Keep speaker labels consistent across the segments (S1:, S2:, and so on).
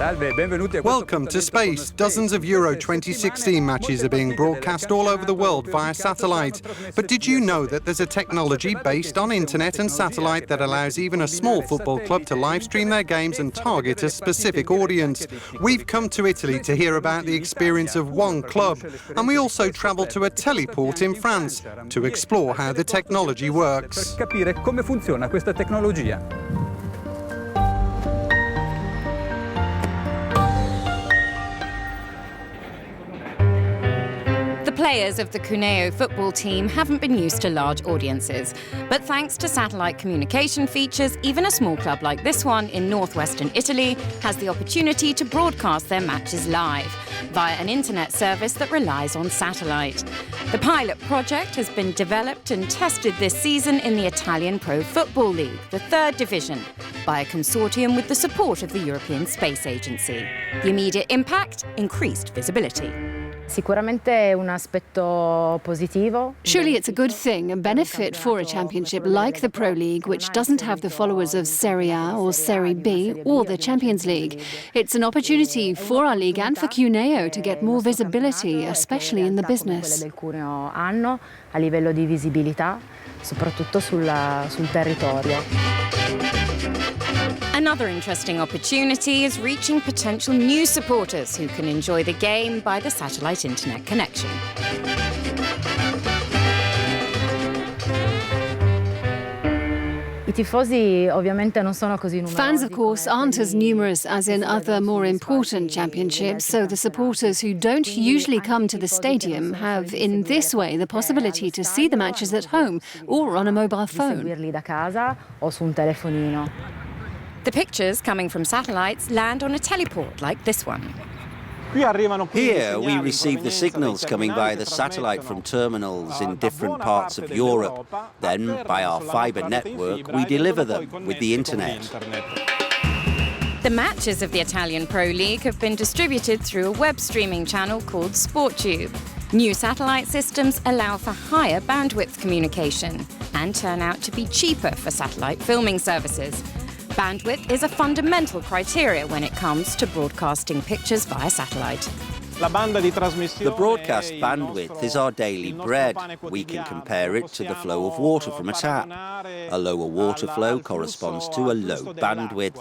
S1: Welcome to space. Dozens of Euro 2016 matches are being broadcast all over the world via satellite. But did you know that there's a technology based on internet and satellite that allows even a small football club to live stream their games and target a specific audience? We've come to Italy to hear about the experience of one club, and we also travel to a teleport in France to explore how the technology works.
S2: Capire come funziona questa tecnologia.
S3: Players of the Cuneo football team haven't been used to large audiences, but thanks to satellite communication features, even a small club like this one in northwestern Italy has the opportunity to broadcast their matches live via an internet service that relies on satellite. The pilot project has been developed and tested this season in the Italian Pro Football League, the third division, by a consortium with the support of the European Space Agency. The immediate impact? Increased visibility.
S4: Surely it's a good thing, a benefit for a championship like the Pro League, which doesn't have the followers of Serie A or Serie B or the Champions League. It's an opportunity for our league and for Cuneo to get more visibility, especially in the business.
S3: Another interesting opportunity is reaching potential new supporters who can enjoy the game by the satellite internet connection.
S4: Fans, of course, aren't as numerous as in other more important championships, so the supporters who don't usually come to the stadium have, in this way, the possibility to see the matches at home or on a mobile phone.
S3: The pictures coming from satellites land on a teleport like this one.
S5: Here we receive the signals coming by the satellite from terminals in different parts of Europe. Then, by our fibre network, we deliver them with the internet.
S3: The matches of the Italian Pro League have been distributed through a web streaming channel called SportTube. New satellite systems allow for higher bandwidth communication and turn out to be cheaper for satellite filming services. Bandwidth is a fundamental criteria when it comes to broadcasting pictures via satellite.
S5: The broadcast bandwidth is our daily bread. We can compare it to the flow of water from a tap. A lower water flow corresponds to a low bandwidth.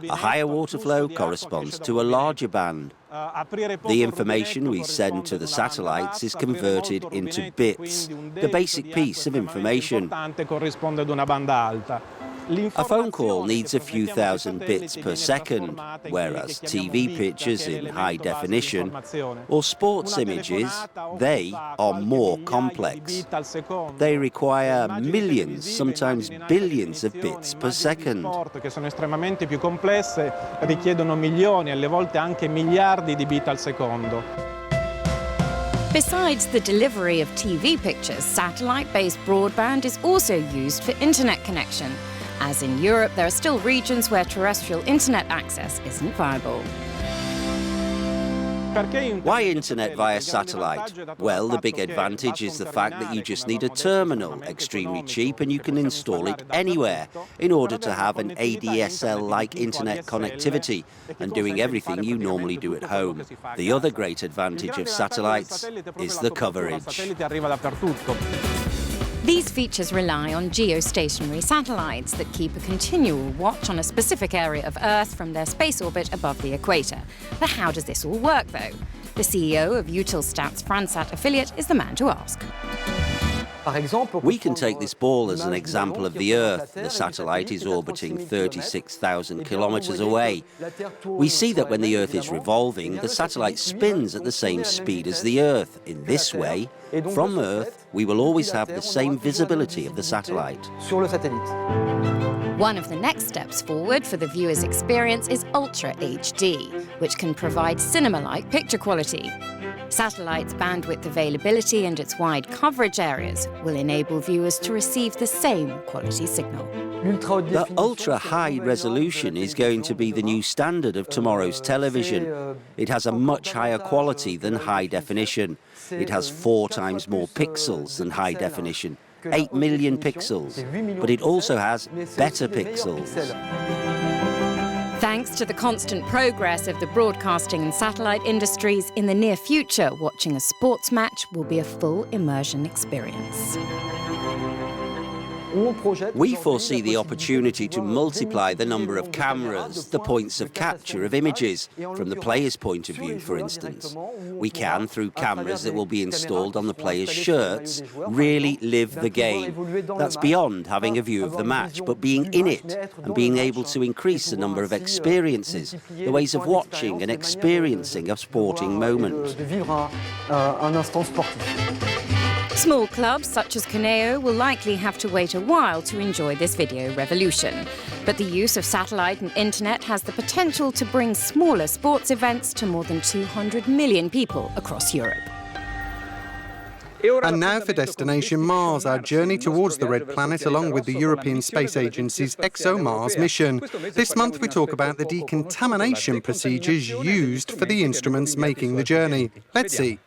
S5: A higher water flow corresponds to a larger band. The information we send to the satellites is converted into bits, the basic piece of information. A phone call needs a few thousand bits per second, whereas TV pictures in high definition or sports images, they are more complex. They require millions, sometimes billions of bits per second.
S3: Besides the delivery of TV pictures, satellite-based broadband is also used for internet connection. As in Europe, there are still regions where terrestrial internet access isn't viable.
S5: Why internet via satellite? Well, the big advantage is the fact that you just need a terminal, extremely cheap, and you can install it anywhere in order to have an ADSL-like internet connectivity and doing everything you normally do at home. The other great advantage of satellites is the coverage.
S3: These features rely on geostationary satellites that keep a continual watch on a specific area of Earth from their space orbit above the equator. But how does this all work, though? The CEO of Eutelsat's Fransat affiliate is the man to ask.
S5: We can take this ball as an example of the Earth. The satellite is orbiting 36,000 kilometers away. We see that when the Earth is revolving, the satellite spins at the same speed as the Earth. In this way, from Earth, we will always have the same visibility of the satellite.
S3: One of the next steps forward for the viewer's experience is Ultra HD, which can provide cinema-like picture quality. Satellite's bandwidth availability and its wide coverage areas will enable viewers to receive the same quality signal.
S5: The ultra-high resolution is going to be the new standard of tomorrow's television. It has a much higher quality than high definition. It has 4 times more pixels than high definition, 8 million pixels, but it also has better pixels.
S3: Thanks to the constant progress of the broadcasting and satellite industries, in the near future, watching a sports match will be a full immersion experience.
S5: We foresee the opportunity to multiply the number of cameras, the points of capture of images, from the player's point of view, for instance. We can, through cameras that will be installed on the players' shirts, really live the game. That's beyond having a view of the match, but being in it and being able to increase the number of experiences, the ways of watching and experiencing a sporting moment.
S3: Small clubs such as Cuneo will likely have to wait a while to enjoy this video revolution. But the use of satellite and internet has the potential to bring smaller sports events to more than 200 million people across Europe.
S1: And now for Destination Mars, our journey towards the Red Planet along with the European Space Agency's ExoMars mission. This month we talk about the decontamination procedures used for the instruments making the journey. Let's see.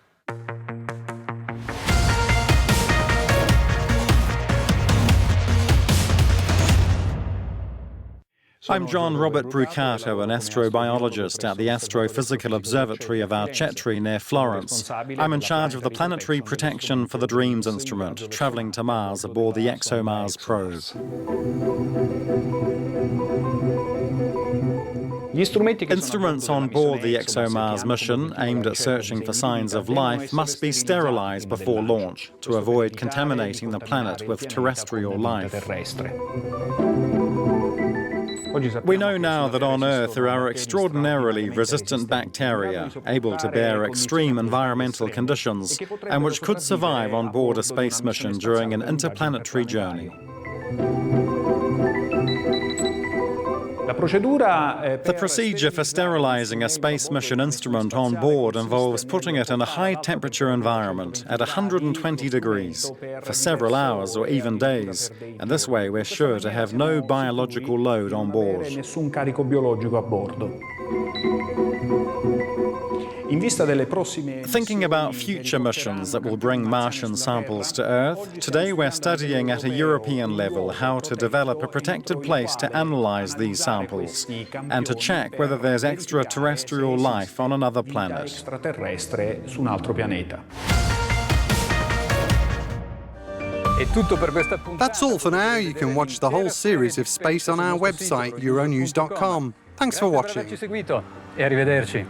S6: I'm John Robert Brucato, an astrobiologist at the Astrophysical Observatory of Arcetri near Florence. I'm in charge of the planetary protection for the DREAMS instrument, travelling to Mars aboard the ExoMars probe. Instruments on board the ExoMars mission, aimed at searching for signs of life, must be sterilised before launch to avoid contaminating the planet with terrestrial life. We know now that on Earth there are extraordinarily resistant bacteria, able to bear extreme environmental conditions, and which could survive on board a space mission during an interplanetary journey. The procedure for sterilizing a space mission instrument on board involves putting it in a high-temperature environment at 120 degrees for several hours or even days, and this way we're sure to have no biological load on board. Thinking about future missions that will bring Martian samples to Earth, today we're studying at a European level how to develop a protected place to analyze these samples and to check whether there's extraterrestrial life on another planet.
S1: That's all for now. You can watch the whole series of space on our website, Euronews.com. Thanks for watching.
S2: Arrivederci.